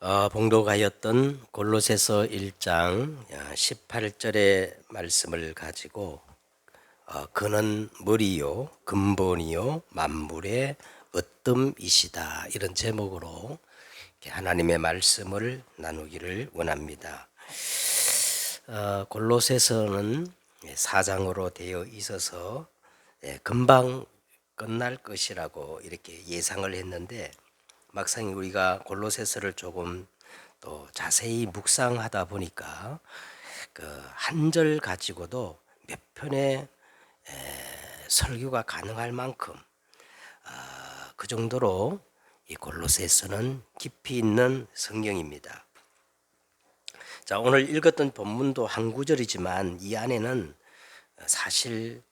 봉독하였던 골로새서 1장 18절의 말씀을 가지고 그는 머리요 근본이요 만물의 으뜸이시다, 이런 제목으로 하나님의 말씀을 나누기를 원합니다. 골로새서는 4장으로 되어 있어서 금방 끝날 것이라고 이렇게 예상을 했는데, 막상 우리가 골로새서를 조금 또 자세히 묵상하다 보니까 그 한 절 가지고도 몇 편의 설교가 가능할 만큼 그 정도로 이 골로새서는 깊이 있는 성경입니다. 자, 오늘 읽었던 본문도 한 구절이지만 이 안에는 사실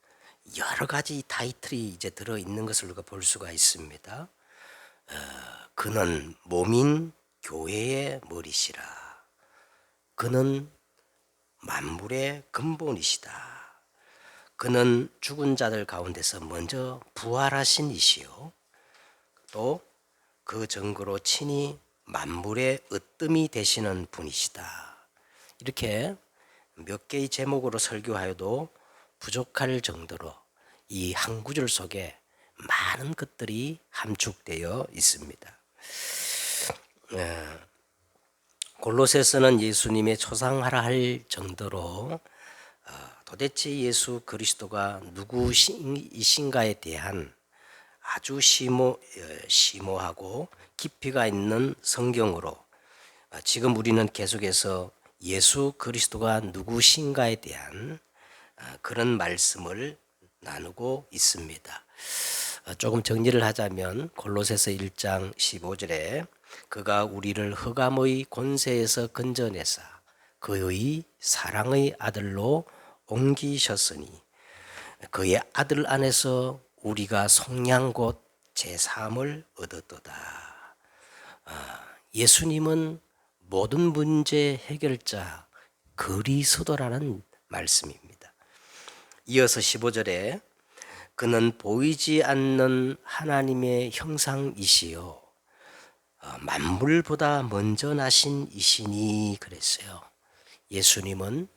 여러 가지 타이틀이 이제 들어 있는 것을 우리가 볼 수가 있습니다. 그는 몸인 교회의 머리시라. 그는 만물의 근본이시다. 그는 죽은 자들 가운데서 먼저 부활하신 이시요, 또 그 증거로 친히 만물의 으뜸이 되시는 분이시다. 이렇게 몇 개의 제목으로 설교하여도 부족할 정도로 이 한 구절 속에 많은 것들이 함축되어 있습니다. 골로새서는 예수님의 초상화라 할 정도로 도대체 예수 그리스도가 누구이신가에 대한 아주 심오하고 깊이가 있는 성경으로 지금 우리는 계속해서 예수 그리스도가 누구신가에 대한 그런 말씀을 나누고 있습니다. 조금 정리를 하자면 골로새서 1장 15절에 그가 우리를 흑암의 권세에서 건져내사 그의 사랑의 아들로 옮기셨으니 그의 아들 안에서 우리가 속량 곧 제3을 얻었도다. 예수님은 모든 문제 해결자 그리스도라는 말씀입니다. 이어서 15절에 그는 보이지 않는 하나님의 형상이시요 만물보다 먼저 나신 이시니 그랬어요. 예수님은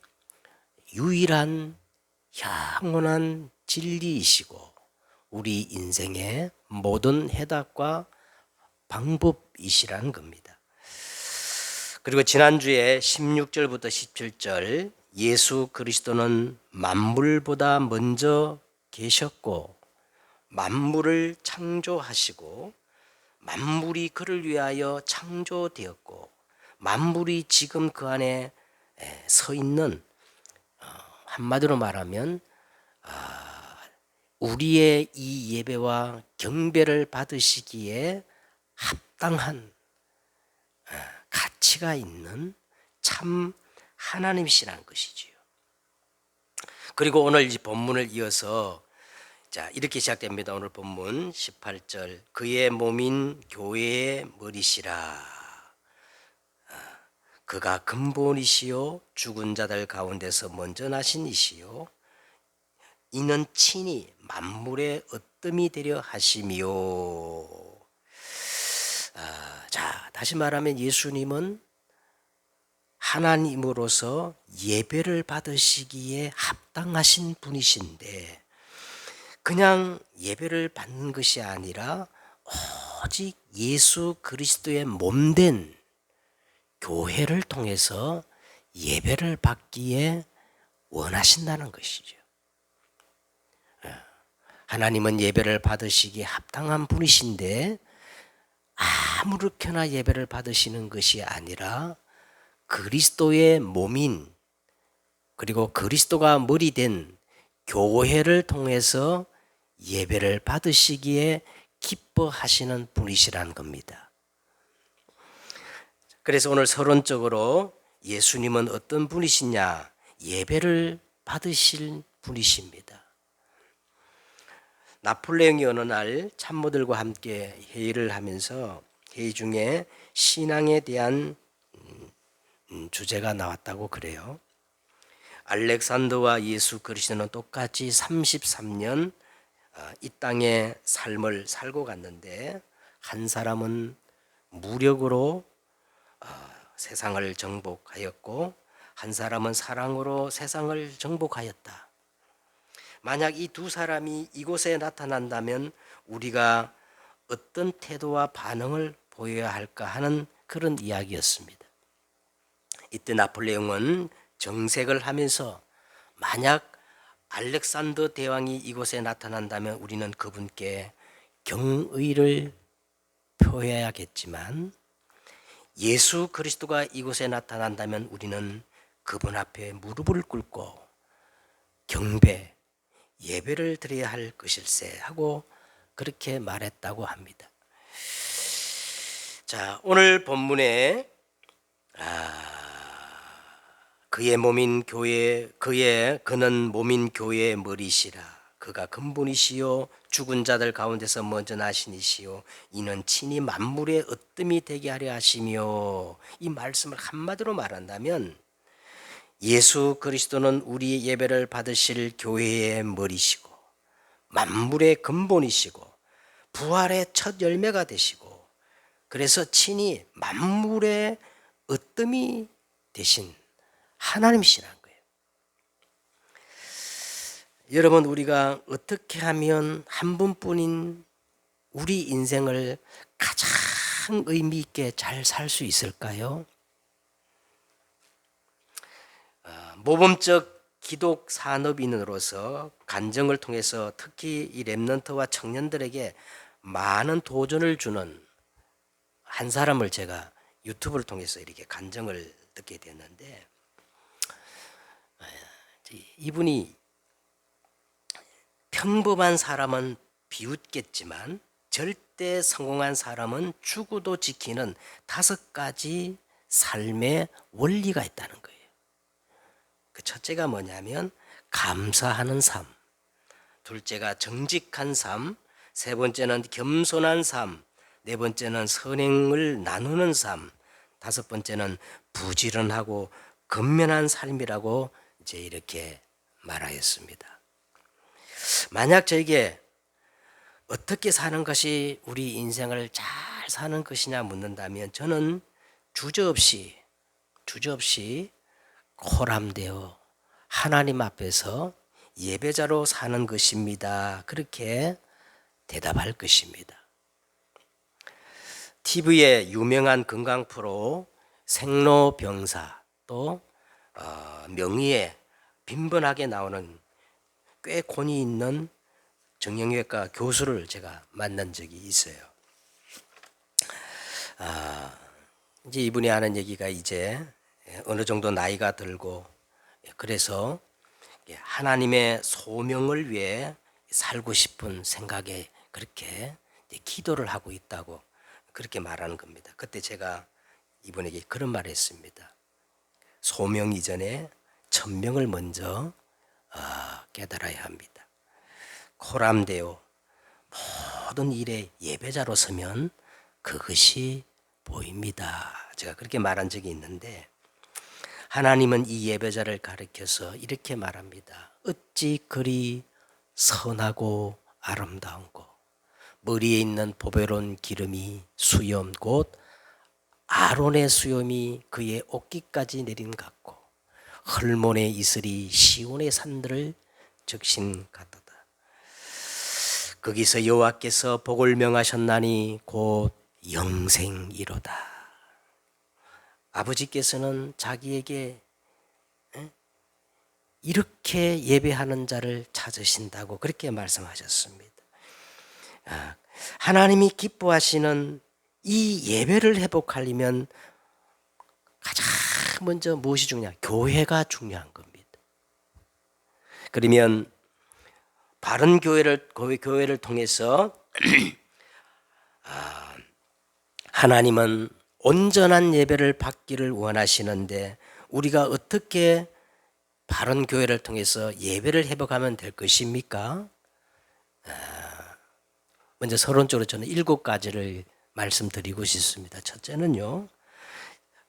유일한 영원한 진리이시고 우리 인생의 모든 해답과 방법이시라는 겁니다. 그리고 지난주에 16절부터 17절 예수 그리스도는 만물보다 먼저 계셨고 만물을 창조하시고 만물이 그를 위하여 창조되었고 만물이 지금 그 안에 서 있는, 한마디로 말하면 우리의 이 예배와 경배를 받으시기에 합당한 가치가 있는 참 하나님이시라는 것이지요. 그리고 오늘 이 본문을 이어서 이렇게 시작됩니다. 오늘 본문 18절 그의 몸인 교회의 머리시라. 그가 근본이시요 죽은 자들 가운데서 먼저 나신 이시요 이는 친히 만물의 으뜸이 되려 하심이요. 다시 말하면 예수님은 하나님으로서 예배를 받으시기에 합당하신 분이신데 그냥 예배를 받는 것이 아니라 오직 예수 그리스도의 몸된 교회를 통해서 예배를 받기에 원하신다는 것이죠. 하나님은 예배를 받으시기에 합당한 분이신데 아무렇게나 예배를 받으시는 것이 아니라 그리스도의 몸인 그리고 그리스도가 머리 된 교회를 통해서 예배를 받으시기에 기뻐하시는 분이시라는 겁니다. 그래서 오늘 서론적으로 예수님은 어떤 분이시냐, 예배를 받으실 분이십니다. 나폴레옹이 어느 날 참모들과 함께 회의를 하면서 회의 중에 신앙에 대한 주제가 나왔다고 그래요. 알렉산더와 예수 그리스도는 똑같이 33년 이 땅의 삶을 살고 갔는데 한 사람은 무력으로 세상을 정복하였고 한 사람은 사랑으로 세상을 정복하였다. 만약 이 두 사람이 이곳에 나타난다면 우리가 어떤 태도와 반응을 보여야 할까 하는 그런 이야기였습니다. 이때 나폴레옹은 정색을 하면서 만약 알렉산더 대왕이 이곳에 나타난다면 우리는 그분께 경의를 표해야겠지만 예수 그리스도가 이곳에 나타난다면 우리는 그분 앞에 무릎을 꿇고 경배, 예배를 드려야 할 것일세 하고 그렇게 말했다고 합니다. 자, 오늘 본문에 그는 몸인 교회의 머리시라. 그가 근본이시요 죽은 자들 가운데서 먼저 나신 이시요 이는 친히 만물의 으뜸이 되게 하려 하시며, 이 말씀을 한마디로 말한다면 예수 그리스도는 우리 예배를 받으실 교회의 머리시고 만물의 근본이시고 부활의 첫 열매가 되시고 그래서 친히 만물의 으뜸이 되신 하나님이시라는 거예요. 여러분, 우리가 어떻게 하면 한 분뿐인 우리 인생을 가장 의미 있게 잘 살 수 있을까요? 모범적 기독 산업인으로서 간증을 통해서 특히 이 렘넌트와 청년들에게 많은 도전을 주는 한 사람을 제가 유튜브를 통해서 이렇게 간증을 듣게 됐는데, 이분이 평범한 사람은 비웃겠지만 절대 성공한 사람은 죽어도 지키는 5가지 삶의 원리가 있다는 거예요. 그 첫째가 뭐냐면 감사하는 삶, 둘째가 정직한 삶, 세 번째는 겸손한 삶, 네 번째는 선행을 나누는 삶, 다섯 번째는 부지런하고 근면한 삶이라고 이제 이렇게 말하였습니다. 만약 저에게 어떻게 사는 것이 우리 인생을 잘 사는 것이냐 묻는다면 저는 주저없이 코람되어 하나님 앞에서 예배자로 사는 것입니다. 그렇게 대답할 것입니다. TV의 유명한 건강 프로 생로병사 또 명의에 빈번하게 나오는 꽤 권위 있는 정형외과 교수를 제가 만난 적이 있어요. 이제 이분이 하는 얘기가 이제 어느 정도 나이가 들고 그래서 하나님의 소명을 위해 살고 싶은 생각에 그렇게 기도를 하고 있다고 그렇게 말하는 겁니다. 그때 제가 이분에게 그런 말을 했습니다. 소명 이전에 천명을 먼저 깨달아야 합니다. 코람되어 모든 일에 예배자로 서면 그것이 보입니다. 제가 그렇게 말한 적이 있는데 하나님은 이 예배자를 가리켜서 이렇게 말합니다. 어찌 그리 선하고 아름다운고 머리에 있는 보배로운 기름이 수염 곧 아론의 수염이 그의 옷깃까지 내린 같고 헐몬의 이슬이 시온의 산들을 적신 같도다. 거기서 여호와께서 복을 명하셨나니 곧 영생이로다. 아버지께서는 자기에게 이렇게 예배하는 자를 찾으신다고 그렇게 말씀하셨습니다. 하나님이 기뻐하시는 이 예배를 회복하려면 가장 먼저 무엇이 중요하냐? 교회가 중요한 겁니다. 그러면 바른 교회를 통해서 하나님은 온전한 예배를 받기를 원하시는데 우리가 어떻게 바른 교회를 통해서 예배를 회복하면 될 것입니까? 먼저 서론적으로 저는 7가지를 말씀드리고 싶습니다. 첫째는요,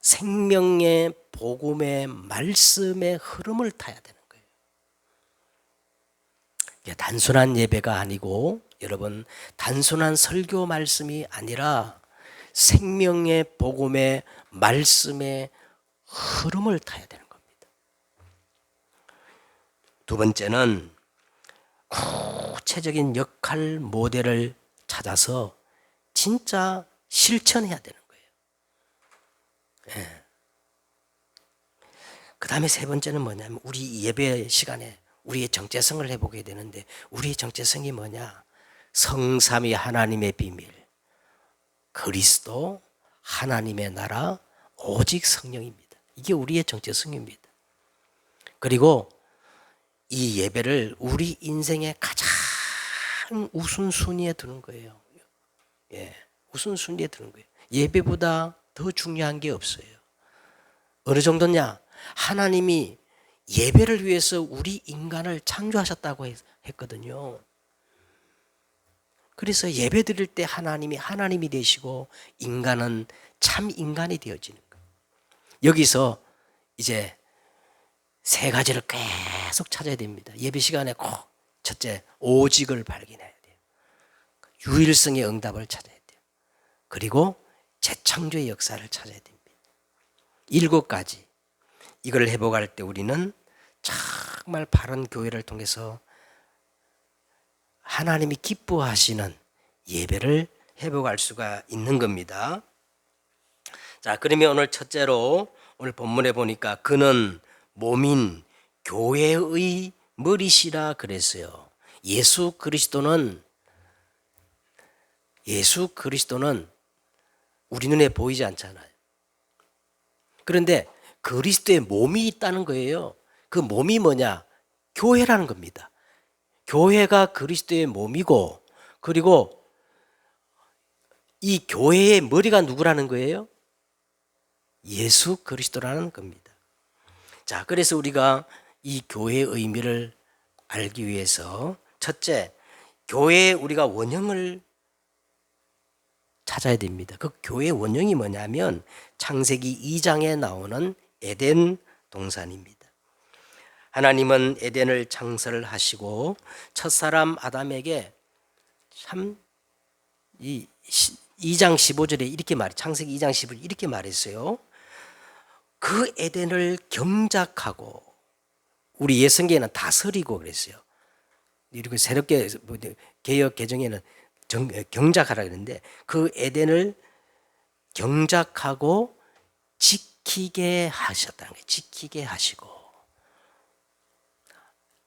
생명의 복음의 말씀의 흐름을 타야 되는 거예요. 단순한 예배가 아니고 여러분 단순한 설교 말씀이 아니라 생명의 복음의 말씀의 흐름을 타야 되는 겁니다. 두 번째는 구체적인 역할 모델을 찾아서 진짜 실천해야 되는 거예요. 예. 그 다음에 세 번째는 뭐냐면 우리 예배 시간에 우리의 정체성을 해보게 되는데 우리의 정체성이 뭐냐? 성삼위 하나님의 비밀, 그리스도, 하나님의 나라, 오직 성령입니다. 이게 우리의 정체성입니다. 그리고 이 예배를 우리 인생의 가장 우선순위에 두는 거예요. 예, 우선순위에 두는 거예요. 예배보다 더 중요한 게 없어요. 어느 정도냐? 하나님이 예배를 위해서 우리 인간을 창조하셨다고 했거든요. 그래서 예배 드릴 때 하나님이 되시고 인간은 참 인간이 되어지는 거예요. 여기서 이제 세 가지를 계속 찾아야 됩니다. 예배 시간에 꼭 첫째, 오직을 발견해야 돼요. 유일성의 응답을 찾아야 돼요. 그리고 재창조의 역사를 찾아야 됩니다. 7가지. 이걸 회복할 때 우리는 정말 바른 교회를 통해서 하나님이 기뻐하시는 예배를 회복할 수가 있는 겁니다. 자, 그러면 오늘 첫째로 오늘 본문에 보니까 그는 몸인 교회의 머리시라 그랬어요. 예수 그리스도는 우리 눈에 보이지 않잖아요. 그런데 그리스도의 몸이 있다는 거예요. 그 몸이 뭐냐? 교회라는 겁니다. 교회가 그리스도의 몸이고, 그리고 이 교회의 머리가 누구라는 거예요? 예수 그리스도라는 겁니다. 자, 그래서 우리가 이 교회의 의미를 알기 위해서 첫째, 교회의 우리가 원형을 찾아야 됩니다. 그 교회의 원형이 뭐냐면 창세기 2장에 나오는 에덴 동산입니다. 하나님은 에덴을 창설하시고 첫사람 아담에게 참 이 2장 15절에 이렇게 창세기 2장 15절 이렇게 말했어요. 그 에덴을 경작하고, 우리 옛성경에는 다스리고 그랬어요. 이렇게 새롭게 개역 개정에는 경작하라 그랬는데 그 에덴을 경작하고 지키게 하셨다는 거예요. 지키게 하시고.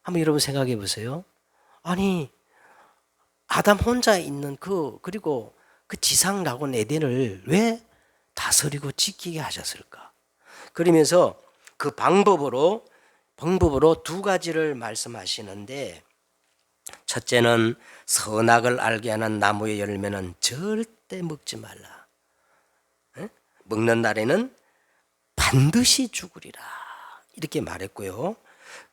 한번 여러분 생각해 보세요. 아니, 아담 혼자 있는 그리고 그 지상 낙원 에덴을 왜 다스리고 지키게 하셨을까? 그러면서 그 방법으로 2가지를 말씀하시는데, 첫째는 선악을 알게 하는 나무의 열매는 절대 먹지 말라. 먹는 날에는 반드시 죽으리라. 이렇게 말했고요.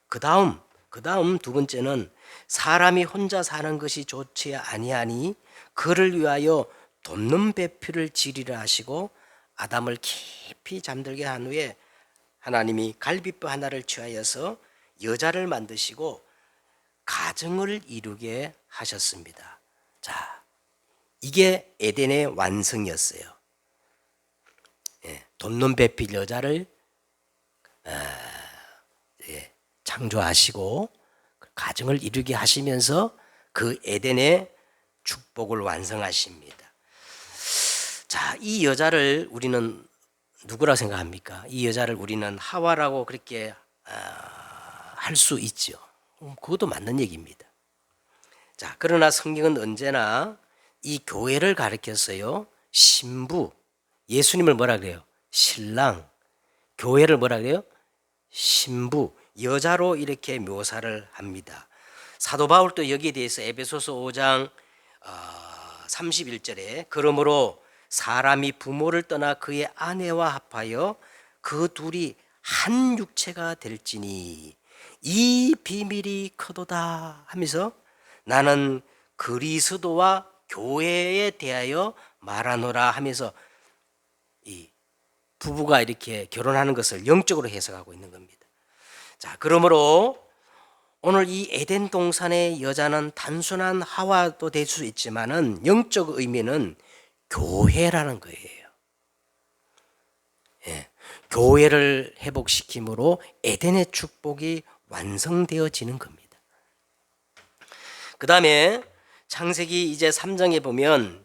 그 다음 2번째는 사람이 혼자 사는 것이 좋지 아니하니 그를 위하여 돕는 배필을 지리라 하시고 아담을 깊이 잠들게 한 후에 하나님이 갈빗뼈 하나를 취하여서 여자를 만드시고 가정을 이루게 하셨습니다. 자, 이게 에덴의 완성이었어요. 돕는 배필 여자를 창조하시고 가정을 이루게 하시면서 그 에덴의 축복을 완성하십니다. 자, 이 여자를 우리는 누구라고 생각합니까? 이 여자를 우리는 하와라고 그렇게 할 수 있죠. 그것도 맞는 얘기입니다. 자, 그러나 성경은 언제나 이 교회를 가르쳤어요. 신부, 예수님을 뭐라 그래요? 신랑, 교회를 뭐라 그래요? 신부, 여자로 이렇게 묘사를 합니다. 사도 바울도 여기에 대해서 에베소서 5장 31절에 그러므로 사람이 부모를 떠나 그의 아내와 합하여 그 둘이 한 육체가 될지니 이 비밀이 크도다 하면서 나는 그리스도와 교회에 대하여 말하노라 하면서 이 부부가 이렇게 결혼하는 것을 영적으로 해석하고 있는 겁니다. 자, 그러므로 오늘 이 에덴 동산의 여자는 단순한 하와도 될 수 있지만은 영적 의미는 교회라는 거예요. 예, 교회를 회복시킴으로 에덴의 축복이 완성되어지는 겁니다. 그 다음에 창세기 이제 3장에 보면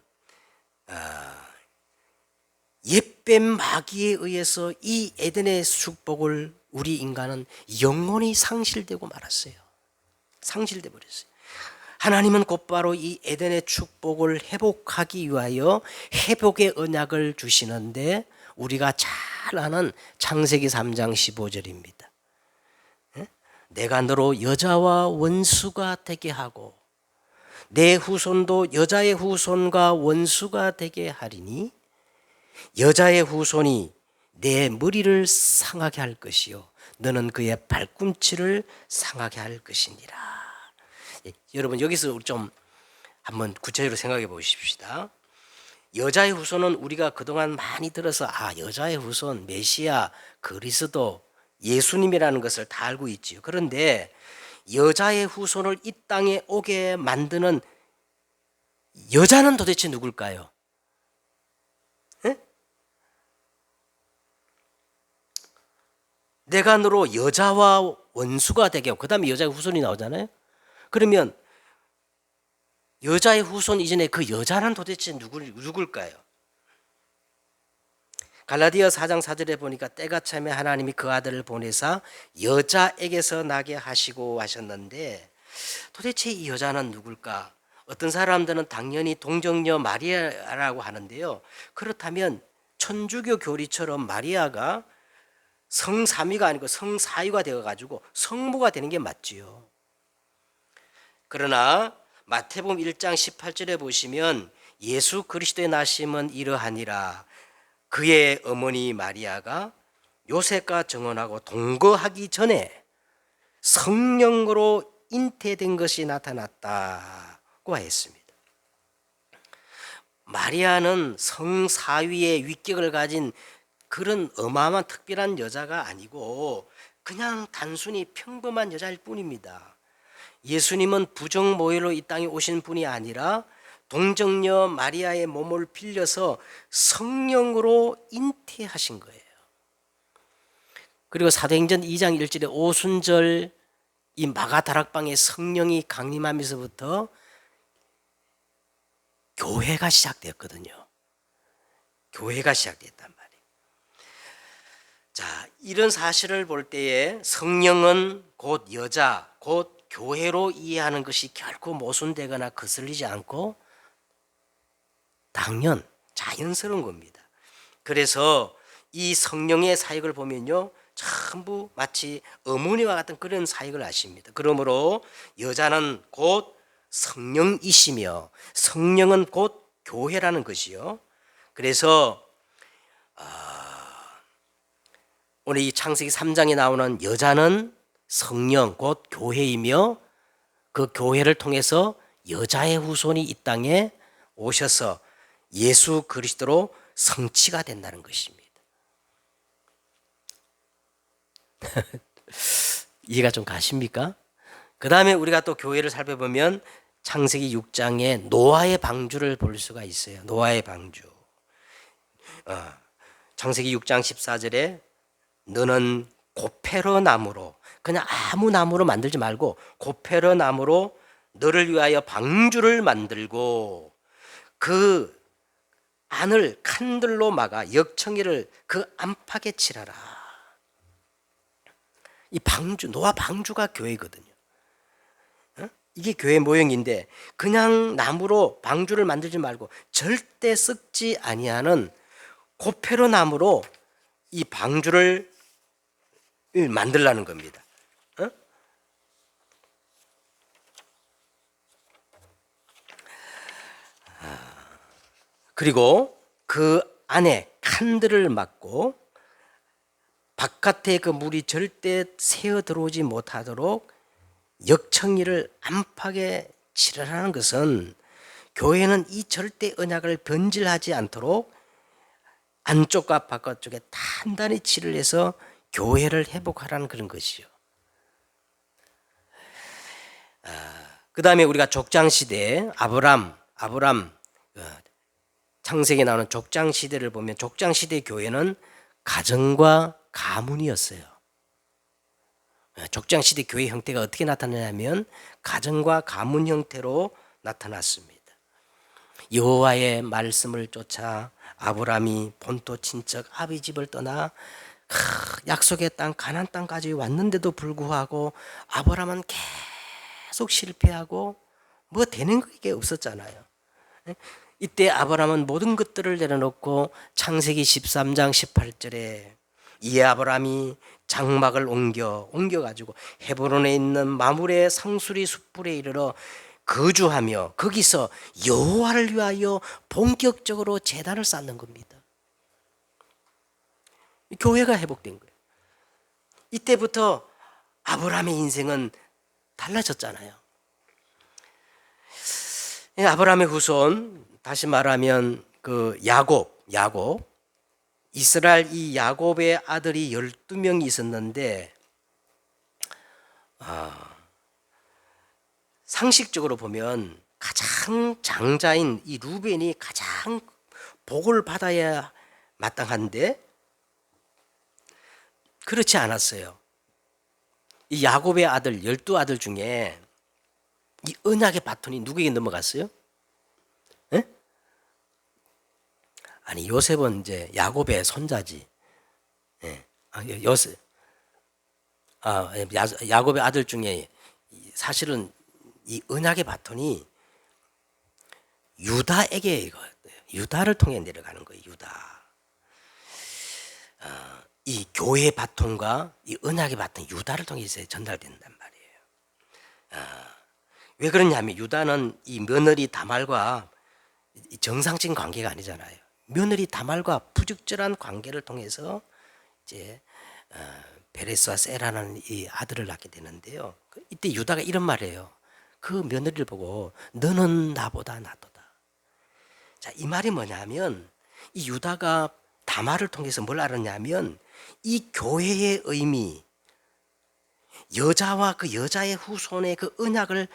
옛뱀 마귀에 의해서 이 에덴의 축복을 우리 인간은 영원히 상실되고 말았어요. 상실돼 버렸어요. 하나님은 곧바로 이 에덴의 축복을 회복하기 위하여 회복의 언약을 주시는데 우리가 잘 아는 창세기 3장 15절입니다. 내가 너로 여자와 원수가 되게 하고 내 후손도 여자의 후손과 원수가 되게 하리니 여자의 후손이 내 머리를 상하게 할 것이요 너는 그의 발꿈치를 상하게 할 것이니라. 여러분 여기서 좀 한번 구체적으로 생각해 보십시다. 여자의 후손은 우리가 그동안 많이 들어서 여자의 후손, 메시아, 그리스도, 예수님이라는 것을 다 알고 있지요. 그런데 여자의 후손을 이 땅에 오게 만드는 여자는 도대체 누굴까요? 에? 내가 너로 여자와 원수가 되게 하고 그 다음에 여자의 후손이 나오잖아요. 그러면 여자의 후손 이전에 그 여자는 도대체 누굴까요? 갈라디아 4장 4절에 보니까 때가 차면 하나님이 그 아들을 보내사 여자에게서 나게 하시고 하셨는데 도대체 이 여자는 누굴까? 어떤 사람들은 당연히 동정녀 마리아라고 하는데요. 그렇다면 천주교 교리처럼 마리아가 성삼위가 아니고 성사위가 되어가지고 성모가 되는 게 맞지요. 그러나 마태복음 1장 18절에 보시면 예수 그리스도의 나심은 이러하니라. 그의 어머니 마리아가 요셉과 정혼하고 동거하기 전에 성령으로 잉태된 것이 나타났다고 했습니다. 마리아는 성사위의 위격을 가진 그런 어마어마한 특별한 여자가 아니고 그냥 단순히 평범한 여자일 뿐입니다. 예수님은 부정모혈로 이 땅에 오신 분이 아니라 동정녀 마리아의 몸을 빌려서 성령으로 잉태하신 거예요. 그리고 사도행전 2장 1절에 오순절 이 마가다락방에 성령이 강림하면서부터 교회가 시작되었거든요. 교회가 시작됐단 말이에요. 자, 이런 사실을 볼 때에 성령은 곧 여자, 곧 교회로 이해하는 것이 결코 모순되거나 거슬리지 않고 자연스러운 겁니다. 그래서 이 성령의 사역을 보면요, 전부 마치 어머니와 같은 그런 사역을 하십니다. 그러므로 여자는 곧 성령이시며 성령은 곧 교회라는 것이요. 그래서 오늘 이 창세기 3장에 나오는 여자는 성령 곧 교회이며 그 교회를 통해서 여자의 후손이 이 땅에 오셔서 예수 그리스도로 성취가 된다는 것입니다. 이해가 좀 가십니까? 그 다음에 우리가 또 교회를 살펴보면 창세기 6장에 노아의 방주를 볼 수가 있어요. 노아의 방주. 창세기 6장 14절에 너는 고페러 나무로, 그냥 아무 나무로 만들지 말고 고페러 나무로 너를 위하여 방주를 만들고 그 안을 칸들로 막아 역청이를 그 안팎에 칠하라. 이 방주, 노아 방주가 교회거든요. 이게 교회 모형인데 그냥 나무로 방주를 만들지 말고 절대 썩지 아니하는 고페로 나무로 이 방주를 만들라는 겁니다. 그리고 그 안에 칸들을 막고 바깥에 그 물이 절대 새어 들어오지 못하도록 역청이를 안팎에 칠하라는 것은 교회는 이 절대 언약을 변질하지 않도록 안쪽과 바깥쪽에 단단히 칠을 해서 교회를 회복하라는 그런 것이요. 그 다음에 우리가 족장시대에 아브람 창세기에 나오는 족장 시대를 보면 족장 시대 교회는 가정과 가문이었어요. 족장 시대 교회 형태가 어떻게 나타나냐면 가정과 가문 형태로 나타났습니다. 여호와의 말씀을 쫓아 아브라함이 본토 친척 아비 집을 떠나 약속의 땅 가나안 땅까지 왔는데도 불구하고 아브라함은 계속 실패하고 뭐 되는 게 없었잖아요. 이때 아브라함은 모든 것들을 내려놓고 창세기 13장 18절에 이에 아브라함이 장막을 옮겨가지고 헤브론에 있는 마므레 상수리 숯불에 이르러 거주하며 거기서 여호와를 위하여 본격적으로 제단을 쌓는 겁니다. 교회가 회복된 거예요. 이때부터 아브라함의 인생은 달라졌잖아요. 아브라함의 후손, 다시 말하면 그 야곱, 이스라엘 이 야곱의 아들이 12명이 있었는데 상식적으로 보면 가장 장자인 이 루벤이 가장 복을 받아야 마땅한데 그렇지 않았어요. 이 야곱의 아들 12아들 중에 이 언약의 바톤이 누구에게 넘어갔어요? 에? 아니 요셉은 이제 야곱의 손자지. 예. 요셉. 야곱의 아들 중에 사실은 이 언약의 바톤이 유다에게 유다를 통해 내려가는 거예요. 유다. 이 교회의 바톤과 이 언약의 바톤 유다를 통해서 전달된단 말이에요. 왜 그러냐면 유다는 이 며느리 다말과 정상적인 관계가 아니잖아요. 며느리 다말과 부적절한 관계를 통해서 이제 베레스와 세라는 이 아들을 낳게 되는데요. 이때 유다가 이런 말이에요. 그 며느리를 보고 너는 나보다 낫도다. 자, 이 말이 뭐냐면 이 유다가 다말을 통해서 뭘 알았냐면 이 교회의 의미, 여자와 그 여자의 후손의 그 언약을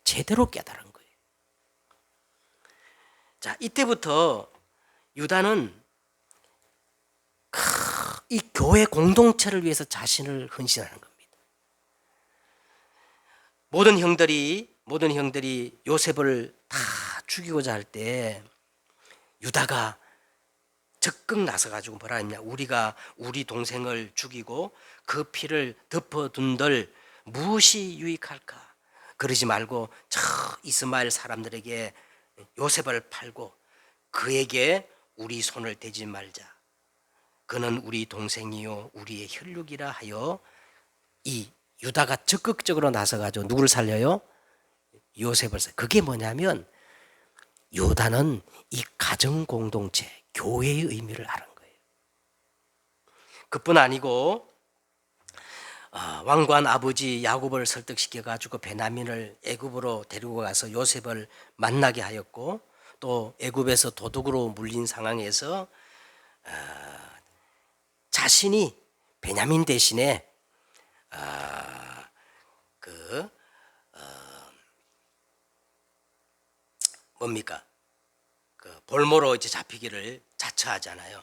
제대로 깨달은 거예요. 자, 이때부터 유다는 이 교회 공동체를 위해서 자신을 헌신하는 겁니다. 모든 형들이 요셉을 다 죽이고자 할 때 유다가 적극 나서가지고 뭐라 했냐, 우리가 우리 동생을 죽이고 그 피를 덮어둔들 무엇이 유익할까? 그러지 말고 저 이스마엘 사람들에게 요셉을 팔고 그에게 우리 손을 대지 말자. 그는 우리 동생이요 우리의 혈육이라 하여 이 유다가 적극적으로 나서가지고 누구를 살려요? 요셉을 살려요. 그게 뭐냐면 유다는 이 가정 공동체, 교회의 의미를 아는 거예요. 그뿐 아니고 왕관 아버지 야곱을 설득시켜가지고 베냐민을 애굽으로 데리고 가서 요셉을 만나게 하였고 또 애굽에서 도둑으로 물린 상황에서 자신이 베냐민 대신에 볼모로 이제 잡히기를 자처하잖아요.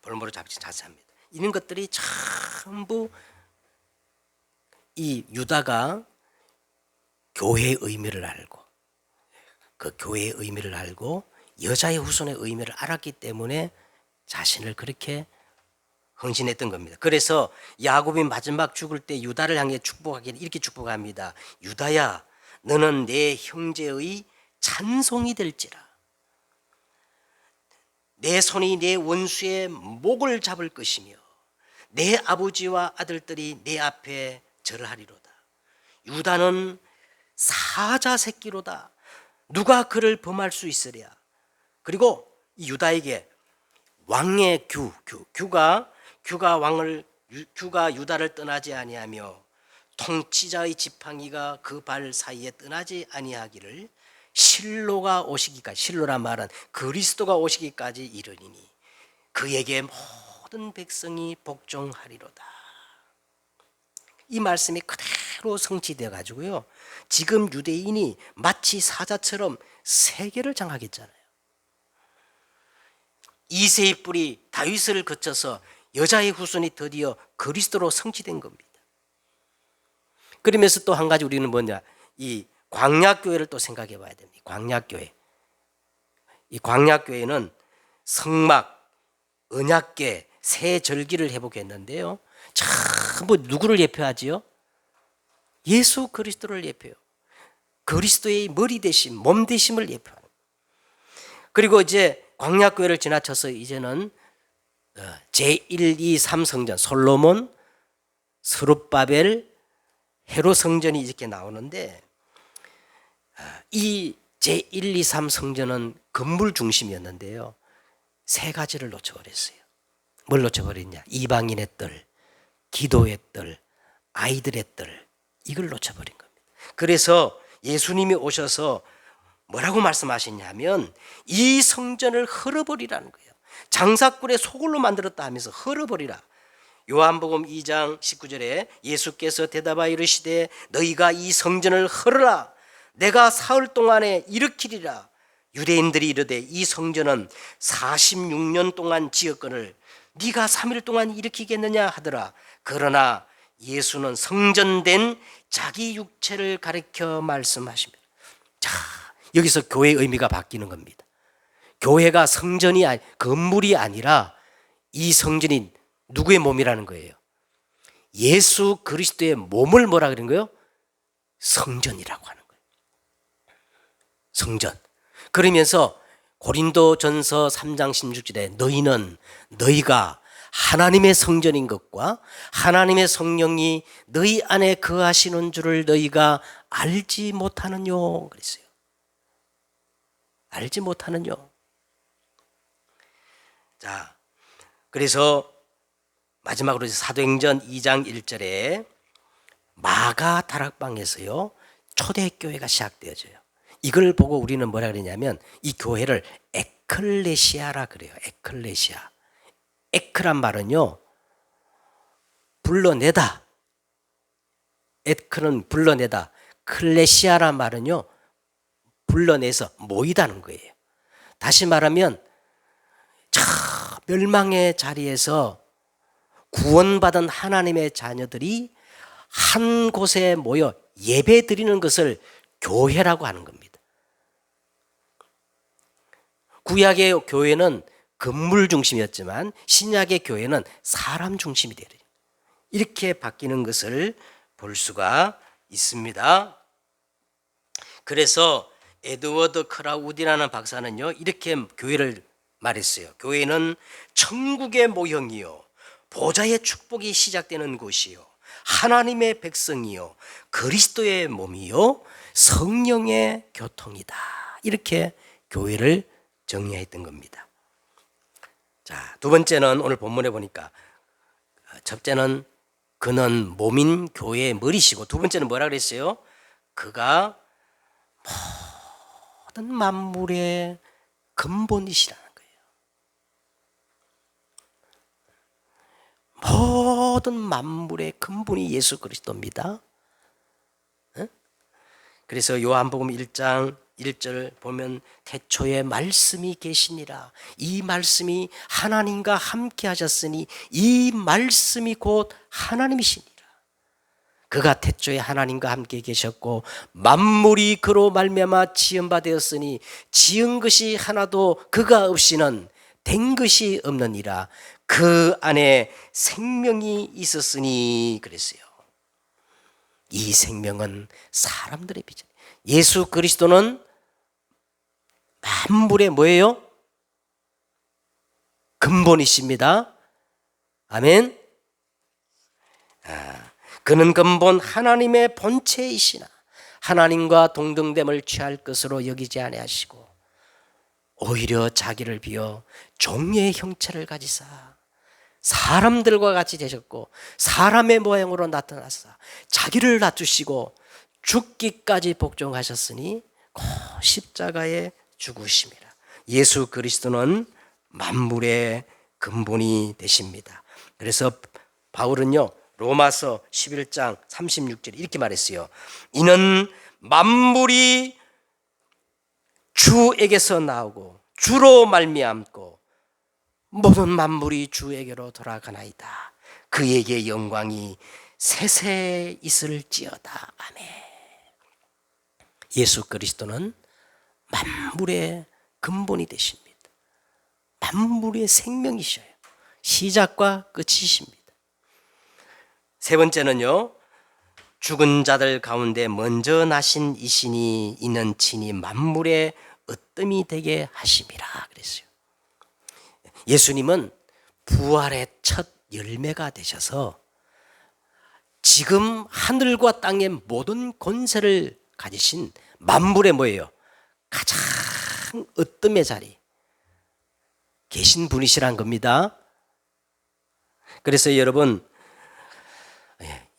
볼모로 잡히기 자처합니다. 이런 것들이 전부 이 유다가 교회의 의미를 알고 그 교회의 의미를 알고 여자의 후손의 의미를 알았기 때문에 자신을 그렇게 헌신했던 겁니다. 그래서 야곱이 마지막 죽을 때 유다를 향해 축복하기를 이렇게 축복합니다. 유다야, 너는 내 형제의 찬송이 될지라. 내 손이 내 원수의 목을 잡을 것이며 내 아버지와 아들들이 내 앞에 절하리로다. 유다는 사자 새끼로다. 누가 그를 범할 수 있으랴. 그리고 이 유다에게 왕의 규가 유다를 떠나지 아니하며 통치자의 지팡이가 그 발 사이에 떠나지 아니하기를 실로가 오시기까지, 실로란 말은 그리스도가 오시기까지 이르니니 그에게 모든 백성이 복종하리로다. 이 말씀이 그대로 성취되어 가지고요. 지금 유대인이 마치 사자처럼 세계를 장악했잖아요. 이새의 뿔이 다윗을 거쳐서 여자의 후손이 드디어 그리스도로 성취된 겁니다. 그러면서 또 한 가지 우리는 뭐냐, 이 광야교회를 또 생각해 봐야 됩니다. 광야교회. 이 광야교회는 성막, 언약궤, 새 절기를 회복했는데요. 전부 누구를 예표하지요? 예수 그리스도를 예표해요. 그리스도의 머리 되심, 몸 되심을 예표하는. 그리고 이제 광야교회를 지나쳐서 이제는 제1, 2, 3 성전, 솔로몬, 스룹바벨, 헤롯 성전이 이렇게 나오는데, 이 제1, 2, 3 성전은 건물 중심이었는데요. 세 가지를 놓쳐버렸어요. 뭘 놓쳐버렸냐? 이방인의 뜰, 기도의 뜰, 아이들의 뜰, 이걸 놓쳐버린 겁니다. 그래서 예수님이 오셔서 뭐라고 말씀하셨냐면 이 성전을 헐어버리라는 거예요. 장사꾼의 소굴로 만들었다 하면서 헐어버리라. 요한복음 2장 19절에 예수께서 대답하여 이르시되 너희가 이 성전을 헐어라. 내가 사흘 동안에 일으키리라. 유대인들이 이르되 이 성전은 46년 동안 지었거늘 네가 3일 동안 일으키겠느냐 하더라. 그러나 예수는 성전된 자기 육체를 가리켜 말씀하십니다. 자, 여기서 교회의 의미가 바뀌는 겁니다. 교회가 성전이 건물이 아니라 이 성전이 누구의 몸이라는 거예요? 예수 그리스도의 몸을 뭐라 그런 거예요? 성전이라고 하는 거예요. 성전. 그러면서 고린도전서 3장 16절에 너희가 하나님의 성전인 것과 하나님의 성령이 너희 안에 거하시는 줄을 너희가 알지 못하느뇨 그랬어요. 알지 못하느뇨. 자, 그래서 마지막으로 사도행전 2장 1절에 마가 다락방에서요 초대교회가 시작되어져요. 이걸 보고 우리는 뭐라 그러냐면 이 교회를 에클레시아라 그래요. 에클레시아. 에크란 말은요 불러내다. 에크는 불러내다. 클레시아란 말은요 불러내서 모이다는 거예요. 다시 말하면 멸망의 자리에서 구원받은 하나님의 자녀들이 한 곳에 모여 예배 드리는 것을 교회라고 하는 겁니다. 구약의 교회는 건물 중심이었지만 신약의 교회는 사람 중심이 되어요. 이렇게 바뀌는 것을 볼 수가 있습니다. 그래서 에드워드 크라우디라는 박사는요 이렇게 교회를 말했어요. 교회는 천국의 모형이요 보좌의 축복이 시작되는 곳이요 하나님의 백성이요 그리스도의 몸이요 성령의 교통이다. 이렇게 교회를 정의했던 겁니다. 자, 두 번째는 오늘 본문에 보니까 첫째는 그는 몸인 교회의 머리시고 두 번째는 뭐라 그랬어요? 그가 모든 만물의 근본이시라는 거예요. 모든 만물의 근본이 예수 그리스도입니다. 그래서 요한복음 1장 1절 보면 태초에 말씀이 계시니라. 이 말씀이 하나님과 함께 하셨으니 이 말씀이 곧 하나님이시니라. 그가 태초에 하나님과 함께 계셨고 만물이 그로 말미암아 지은 바 되었으니 지은 것이 하나도 그가 없이는 된 것이 없느니라. 그 안에 생명이 있었으니 그랬어요. 이 생명은 사람들의 빛이에요. 예수 그리스도는 만물의 뭐예요? 근본이십니다. 아멘. 그는 근본 하나님의 본체이시나 하나님과 동등됨을 취할 것으로 여기지 아니하시고 오히려 자기를 비어 종의 형체를 가지사 사람들과 같이 되셨고 사람의 모양으로 나타나사 자기를 낮추시고 죽기까지 복종하셨으니 곧 십자가에 죽으심이라. 예수 그리스도는 만물의 근본이 되십니다. 그래서 바울은요 로마서 11장 36절에 이렇게 말했어요. 이는 만물이 주에게서 나오고 주로 말미암고 모든 만물이 주에게로 돌아가나이다. 그에게 영광이 세세 있을지어다. 아멘. 예수 그리스도는 만물의 근본이 되십니다. 만물의 생명이셔요. 시작과 끝이십니다. 세 번째는요, 죽은 자들 가운데 먼저 나신 이신이 이는 친히 만물의 으뜸이 되게 하심이라 그랬어요. 예수님은 부활의 첫 열매가 되셔서 지금 하늘과 땅의 모든 권세를 가지신 만물의 뭐예요? 가장 으뜸의 자리 계신 분이시란 겁니다. 그래서 여러분,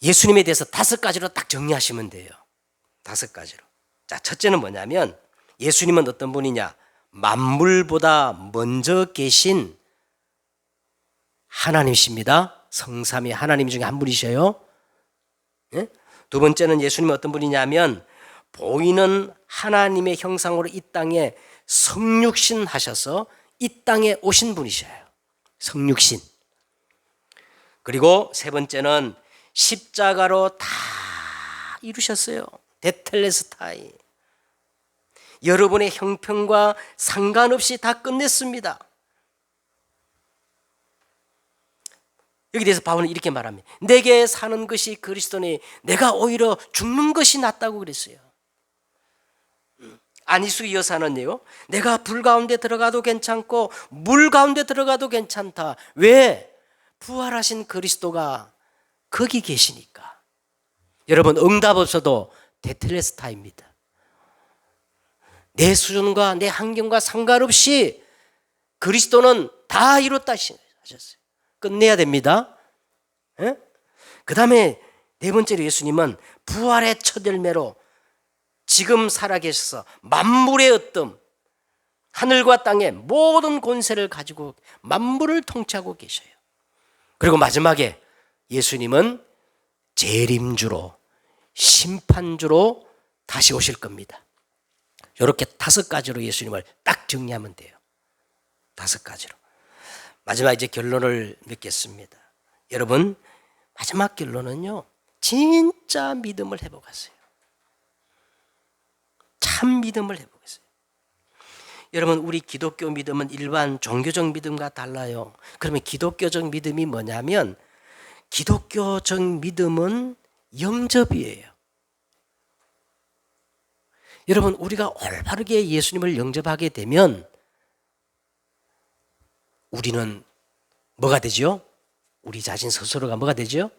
예수님에 대해서 5가지로 딱 정리하시면 돼요. 5가지로. 자, 첫째는 뭐냐면 예수님은 어떤 분이냐? 만물보다 먼저 계신 하나님이십니다. 성삼위 하나님 중에 한 분이셔요. 예? 두 번째는 예수님은 어떤 분이냐면 보이는 하나님의 형상으로 이 땅에 성육신 하셔서 이 땅에 오신 분이셔요. 성육신. 그리고 세 번째는 십자가로 다 이루셨어요. 테텔레스타이. 여러분의 형편과 상관없이 다 끝냈습니다. 여기 대해서 바울은 이렇게 말합니다. 내게 사는 것이 그리스도니 내가 오히려 죽는 것이 낫다고 그랬어요. 안희수 여사는요, 내가 불 가운데 들어가도 괜찮고 물 가운데 들어가도 괜찮다. 왜? 부활하신 그리스도가 거기 계시니까. 여러분, 응답 없어도 테텔레스타입니다. 내 수준과 내 환경과 상관없이 그리스도는 다 이뤘다 하셨어요. 끝내야 됩니다. 그 다음에 네 번째로 예수님은 부활의 첫 열매로 지금 살아계셔서 만물의 으뜸, 하늘과 땅의 모든 권세를 가지고 만물을 통치하고 계셔요. 그리고 마지막에 예수님은 재림주로, 심판주로 다시 오실 겁니다. 이렇게 5가지로 예수님을 딱 정리하면 돼요. 5가지로. 마지막 이제 결론을 맺겠습니다. 여러분, 마지막 결론은요, 진짜 믿음을 회복하세요. 참 믿음을 회복하세요. 여러분, 우리 기독교 믿음은 일반 종교적 믿음과 달라요. 그러면 기독교적 믿음이 뭐냐면 기독교적 믿음은 영접이에요. 여러분, 우리가 올바르게 예수님을 영접하게 되면 우리는 뭐가 되죠? 우리 자신 스스로가 뭐가 되죠?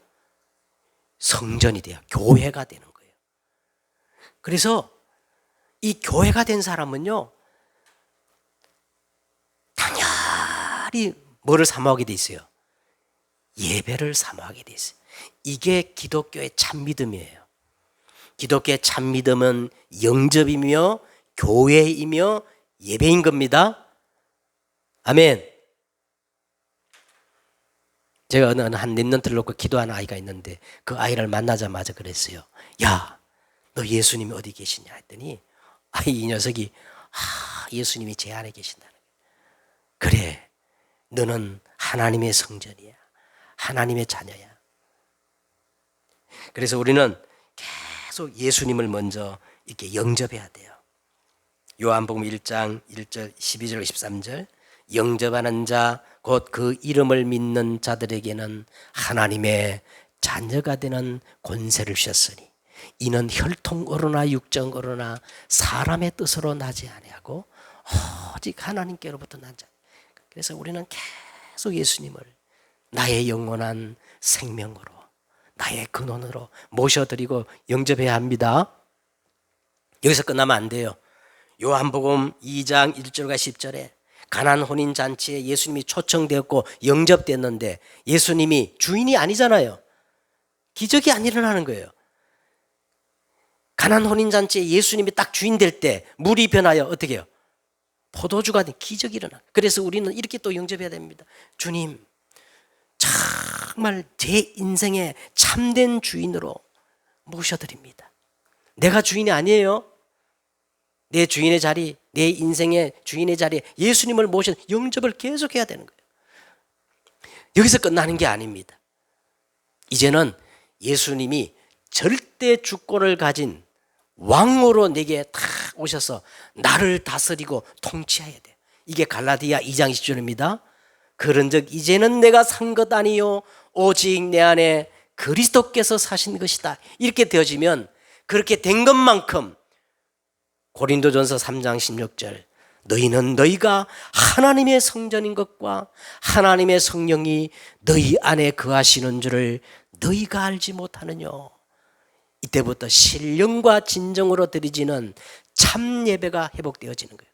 성전이 돼요. 교회가 되는 거예요. 그래서 이 교회가 된 사람은요, 당연히 뭐를 사모하게 돼 있어요? 예배를 사모하게 돼 있어요. 이게 기독교의 참 믿음이에요. 기독교의 참 믿음은 영접이며 교회이며 예배인 겁니다. 아멘. 제가 어느 한 랩런트를 놓고 기도하는 아이가 있는데 그 아이를 만나자마자 그랬어요. 야, 너 예수님이 어디 계시냐 했더니 이 녀석이 예수님이 제 안에 계신다는 거예요. 그래, 너는 하나님의 성전이야. 하나님의 자녀야. 그래서 우리는 계속 예수님을 먼저 이렇게 영접해야 돼요. 요한복음 1장 1절 12절 13절 영접하는 자 곧 그 이름을 믿는 자들에게는 하나님의 자녀가 되는 권세를 주셨으니 이는 혈통으로나 육정으로나 사람의 뜻으로 나지 아니하고 오직 하나님께로부터 난 자. 그래서 우리는 계속 예수님을 나의 영원한 생명으로 나의 근원으로 모셔드리고 영접해야 합니다. 여기서 끝나면 안 돼요. 요한복음 2장 1절과 10절에 가난 혼인 잔치에 예수님이 초청되었고 영접됐는데 예수님이 주인이 아니잖아요. 기적이 안 일어나는 거예요. 가난 혼인 잔치에 예수님이 딱 주인 될 때 물이 변하여 어떻게 해요? 포도주가 된 기적이 일어나. 그래서 우리는 이렇게 또 영접해야 됩니다. 주님, 정말 제 인생의 참된 주인으로 모셔드립니다. 내가 주인이 아니에요. 내 주인의 자리, 내 인생의 주인의 자리에 예수님을 모셔 영접을 계속해야 되는 거예요. 여기서 끝나는 게 아닙니다. 이제는 예수님이 절대 주권을 가진 왕으로 내게 다 오셔서 나를 다스리고 통치해야 돼. 이게 갈라디아 2장 20절입니다. 그런즉 이제는 내가 산 것 아니요 오직 내 안에 그리스도께서 사신 것이다. 이렇게 되어지면 그렇게 된 것만큼 고린도전서 3장 16절 너희는 너희가 하나님의 성전인 것과 하나님의 성령이 너희 안에 거하시는 줄을 너희가 알지 못하느냐. 이때부터 신령과 진정으로 드리지는 참 예배가 회복되어지는 거예요.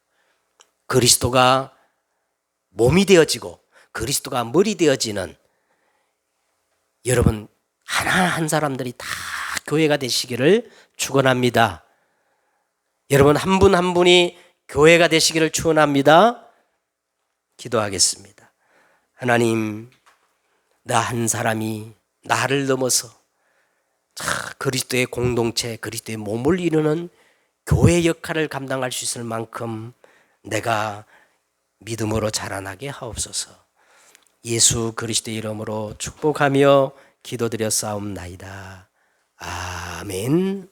그리스도가 몸이 되어지고 그리스도가 머리 되어지는 여러분 하나 한 사람들이 다 교회가 되시기를 축원합니다. 여러분 한 분 한 분이 교회가 되시기를 축원합니다. 기도하겠습니다. 하나님, 나 한 사람이 나를 넘어서 그리스도의 공동체, 그리스도의 몸을 이루는 교회 역할을 감당할 수 있을 만큼 내가 믿음으로 자라나게 하옵소서. 예수 그리스도의 이름으로 축복하며 기도드려 싸움나이다. 아멘.